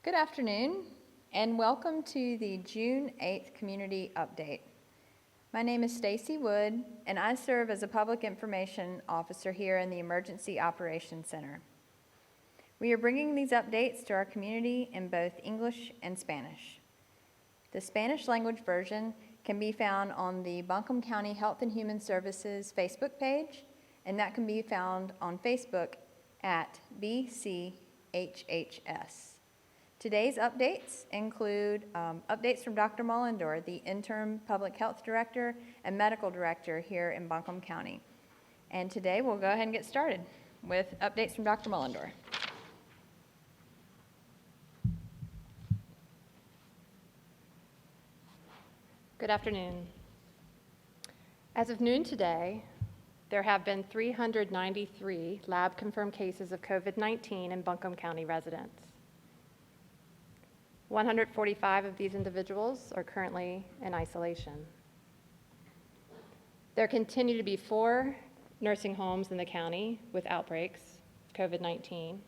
Good afternoon, and welcome to the June 8th Community Update. My name is Stacy Wood, and I serve as a Public Information Officer here in the Emergency Operations Center. We are bringing these updates to our community in both English and Spanish. The Spanish language version can be found on the Buncombe County Health and Human Services Facebook page, and that can be found on Facebook at BCHHS. Today's updates include updates from Dr. Mullendor, the Interim Public Health Director and Medical Director here in Buncombe County. And today we'll go ahead and get started with updates from Dr. Mullendor. Good afternoon. As of noon today, there have been 393 lab-confirmed cases of COVID-19 in Buncombe County residents. 145 of these individuals are currently in isolation. There continue to be 4 nursing homes in the county with outbreaks of COVID-19.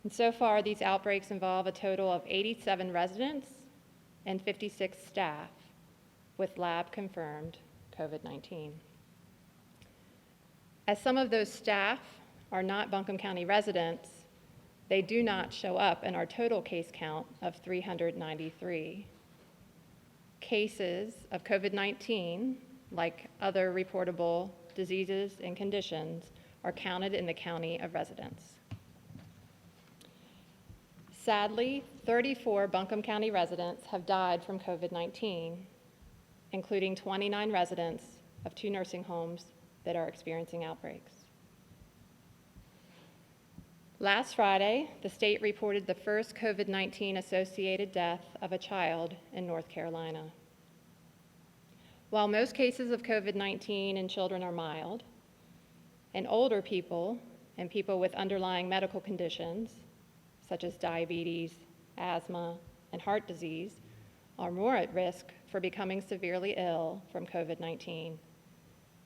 And so far, these outbreaks involve a total of 87 residents and 56 staff with lab-confirmed COVID-19. As some of those staff are not Buncombe County residents, they do not show up in our total case count of 393. Cases of COVID-19, like other reportable diseases and conditions, are counted in the county of residence. Sadly, 34 Buncombe County residents have died from COVID-19, including 29 residents of 2 nursing homes that are experiencing outbreaks. Last Friday, the state reported the first COVID-19 associated death of a child in North Carolina. While most cases of COVID-19 in children are mild, in older people and people with underlying medical conditions, such as diabetes, asthma, and heart disease, are more at risk for becoming severely ill from COVID-19.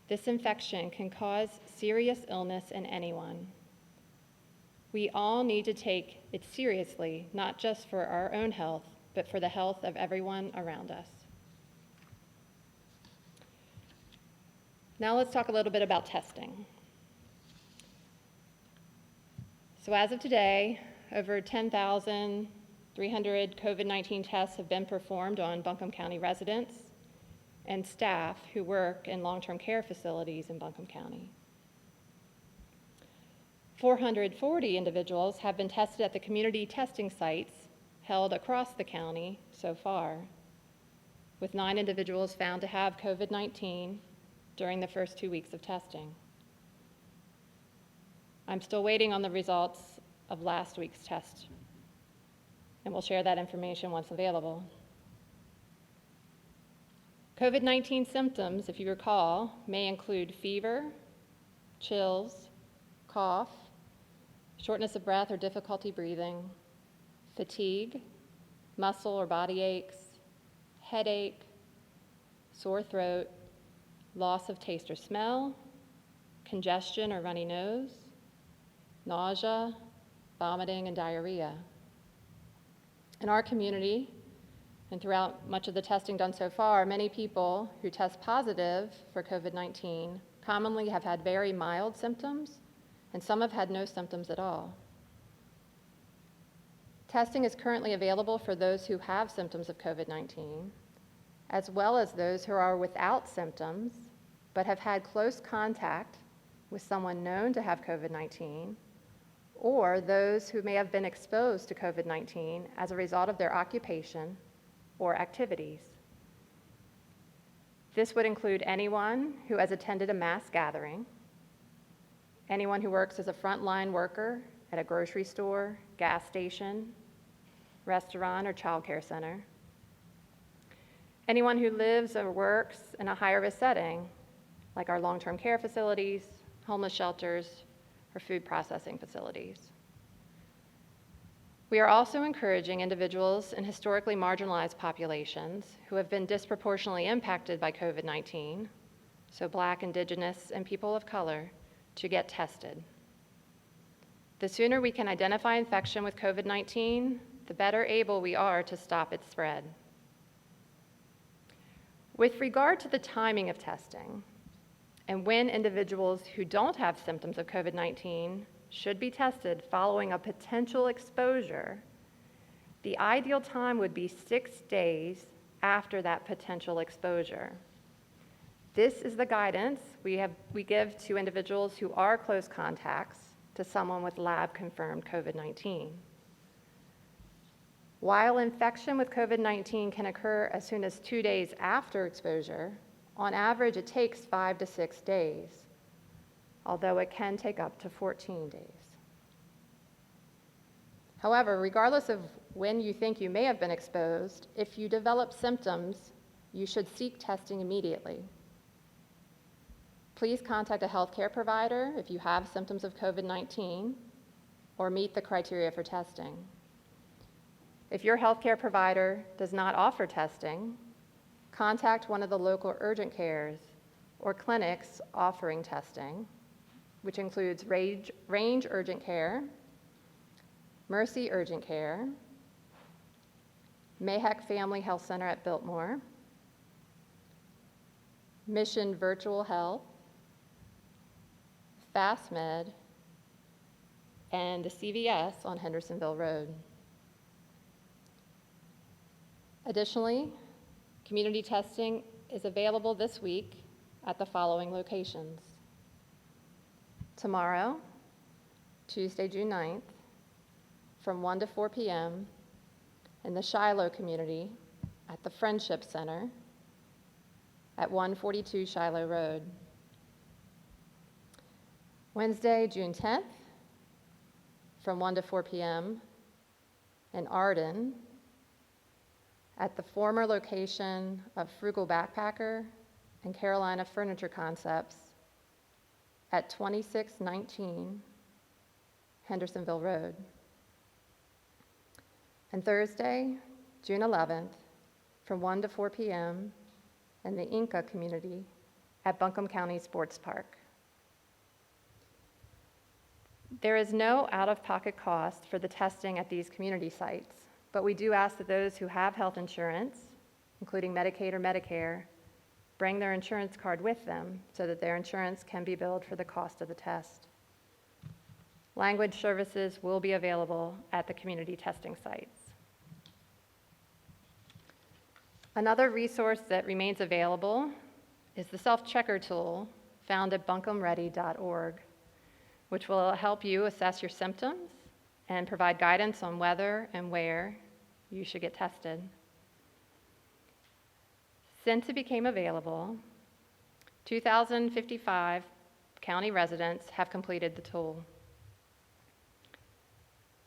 This infection can cause serious illness in anyone. We all need to take it seriously, not just for our own health, but for the health of everyone around us. Now let's talk a little bit about testing. So as of today, over 10,300 COVID-19 tests have been performed on Buncombe County residents and staff who work in long-term care facilities in Buncombe County. 440 individuals have been tested at the community testing sites held across the county so far, with 9 individuals found to have COVID-19 during the first 2 weeks of testing. I'm still waiting on the results of last week's test, and we'll share that information once available. COVID-19 symptoms, if you recall, may include fever, chills, cough, shortness of breath or difficulty breathing, fatigue, muscle or body aches, headache, sore throat, loss of taste or smell, congestion or runny nose, nausea, vomiting, and diarrhea. In our community, and throughout much of the testing done so far, many people who test positive for COVID-19 commonly have had very mild symptoms, and some have had no symptoms at all. Testing is currently available for those who have symptoms of COVID-19, as well as those who are without symptoms, but have had close contact with someone known to have COVID-19, or those who may have been exposed to COVID-19 as a result of their occupation or activities. This would include anyone who has attended a mass gathering, anyone who works as a frontline worker at a grocery store, gas station, restaurant, or child care center, anyone who lives or works in a higher risk setting, like our long-term care facilities, homeless shelters, or food processing facilities. We are also encouraging individuals in historically marginalized populations who have been disproportionately impacted by COVID-19, so Black, Indigenous, and people of color, to get tested. The sooner we can identify infection with COVID-19, the better able we are to stop its spread. With regard to the timing of testing and when individuals who don't have symptoms of COVID-19 should be tested following a potential exposure, the ideal time would be 6 days after that potential exposure. This is the guidance we give to individuals who are close contacts to someone with lab-confirmed COVID-19. While infection with COVID-19 can occur as soon as 2 days after exposure, on average it takes 5 to 6 days, although it can take up to 14 days. However, regardless of when you think you may have been exposed, if you develop symptoms, you should seek testing immediately. Please contact a healthcare provider if you have symptoms of COVID-19 or meet the criteria for testing. If your healthcare provider does not offer testing, contact one of the local urgent cares or clinics offering testing, which includes Range Urgent Care, Mercy Urgent Care, Mayheck Family Health Center at Biltmore, Mission Virtual Health, FastMed, and the CVS on Hendersonville Road. Additionally, community testing is available this week at the following locations. Tomorrow, Tuesday, June 9th, from 1 to 4 p.m. in the Shiloh community at the Friendship Center at 142 Shiloh Road. Wednesday, June 10th, from 1 to 4 p.m. in Arden at the former location of Frugal Backpacker and Carolina Furniture Concepts at 2619 Hendersonville Road. And Thursday, June 11th, from 1 to 4 p.m. in the Inca community at Buncombe County Sports Park. There is no out-of-pocket cost for the testing at these community sites, but we do ask that those who have health insurance, including Medicaid or Medicare, bring their insurance card with them so that their insurance can be billed for the cost of the test. Language services will be available at the community testing sites. Another resource that remains available is the self-checker tool found at buncombeready.org, which will help you assess your symptoms and provide guidance on whether and where you should get tested. Since it became available, 2,055 county residents have completed the tool.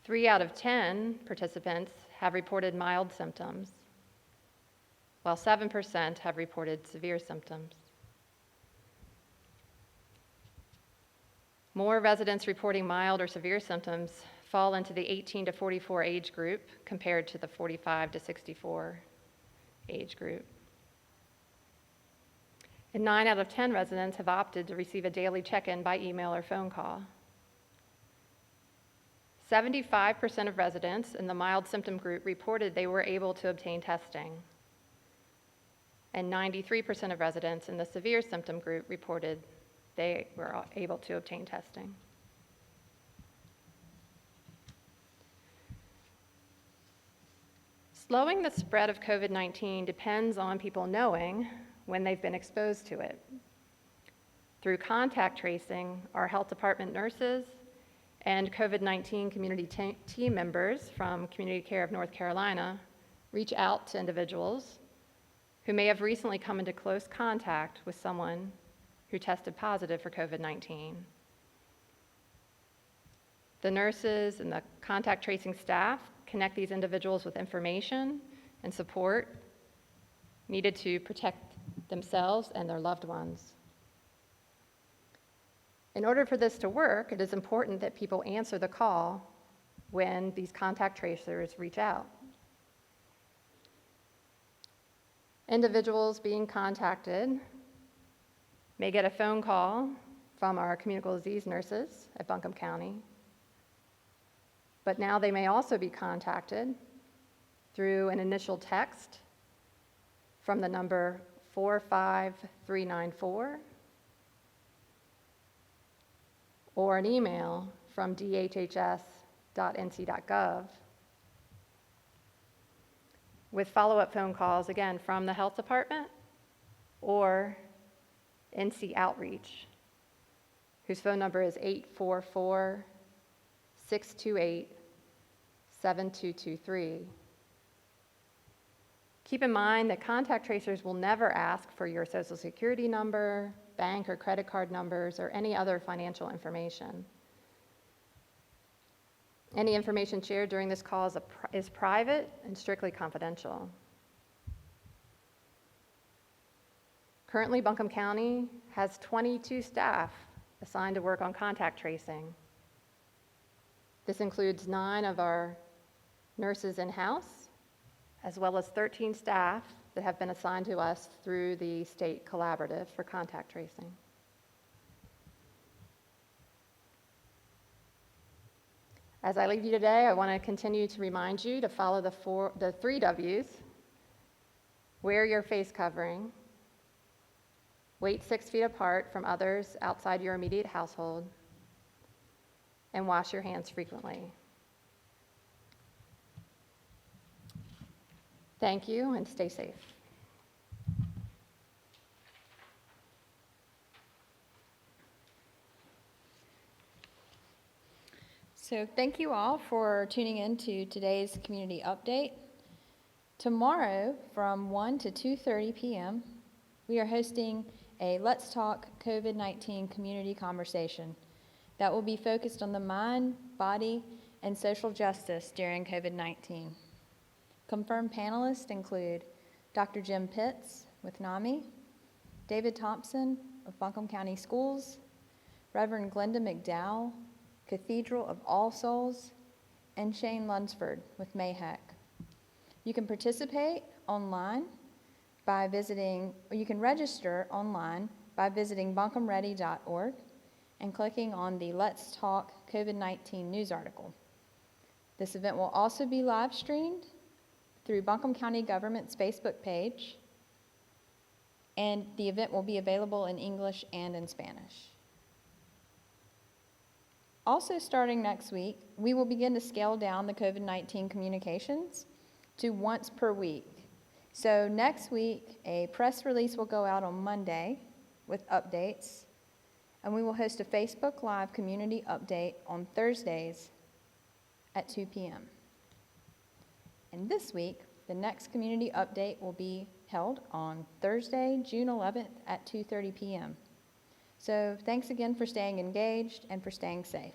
3 out of 10 participants have reported mild symptoms, while 7% have reported severe symptoms. More residents reporting mild or severe symptoms fall into the 18 to 44 age group compared to the 45 to 64 age group. And 9 out of 10 residents have opted to receive a daily check-in by email or phone call. 75% of residents in the mild symptom group reported they were able to obtain testing. And 93% of residents in the severe symptom group reported they were able to obtain testing. Slowing the spread of COVID-19 depends on people knowing when they've been exposed to it. Through contact tracing, our health department nurses and COVID-19 community team members from Community Care of North Carolina reach out to individuals who may have recently come into close contact with someone who tested positive for COVID-19. The nurses and the contact tracing staff connect these individuals with information and support needed to protect themselves and their loved ones. In order for this to work, it is important that people answer the call when these contact tracers reach out. Individuals being contacted may get a phone call from our communicable disease nurses at Buncombe County, but now they may also be contacted through an initial text from the number 45394 or an email from dhhs.nc.gov with follow-up phone calls, again, from the health department or NC Outreach, whose phone number is 844-628-7223. Keep in mind that contact tracers will never ask for your Social Security number, bank or credit card numbers, or any other financial information. Any information shared during this call is private and strictly confidential. Currently, Buncombe County has 22 staff assigned to work on contact tracing. This includes 9 of our nurses in-house, as well as 13 staff that have been assigned to us through the state collaborative for contact tracing. As I leave you today, I want to continue to remind you to follow the 3 W's. Wear your face covering, wait 6 feet apart from others outside your immediate household, and wash your hands frequently. Thank you, and stay safe. So thank you all for tuning in to today's community update. Tomorrow from 1 to 2:30 p.m., we are hosting a Let's Talk COVID-19 community conversation that will be focused on the mind, body, and social justice during COVID-19. Confirmed panelists include Dr. Jim Pitts with NAMI, David Thompson of Buncombe County Schools, Reverend Glenda McDowell, Cathedral of All Souls, and Shane Lunsford with MAHEC. You can participate online by visiting, or you can register online by visiting buncombeready.org and clicking on the Let's Talk COVID-19 news article. This event will also be live streamed through Buncombe County Government's Facebook page, and the event will be available in English and in Spanish. Also starting next week, we will begin to scale down the COVID-19 communications to once per week. So next week, a press release will go out on Monday with updates, and we will host a Facebook Live community update on Thursdays at 2 p.m. And this week, the next community update will be held on Thursday, June 11th at 2:30 p.m. So thanks again for staying engaged and for staying safe.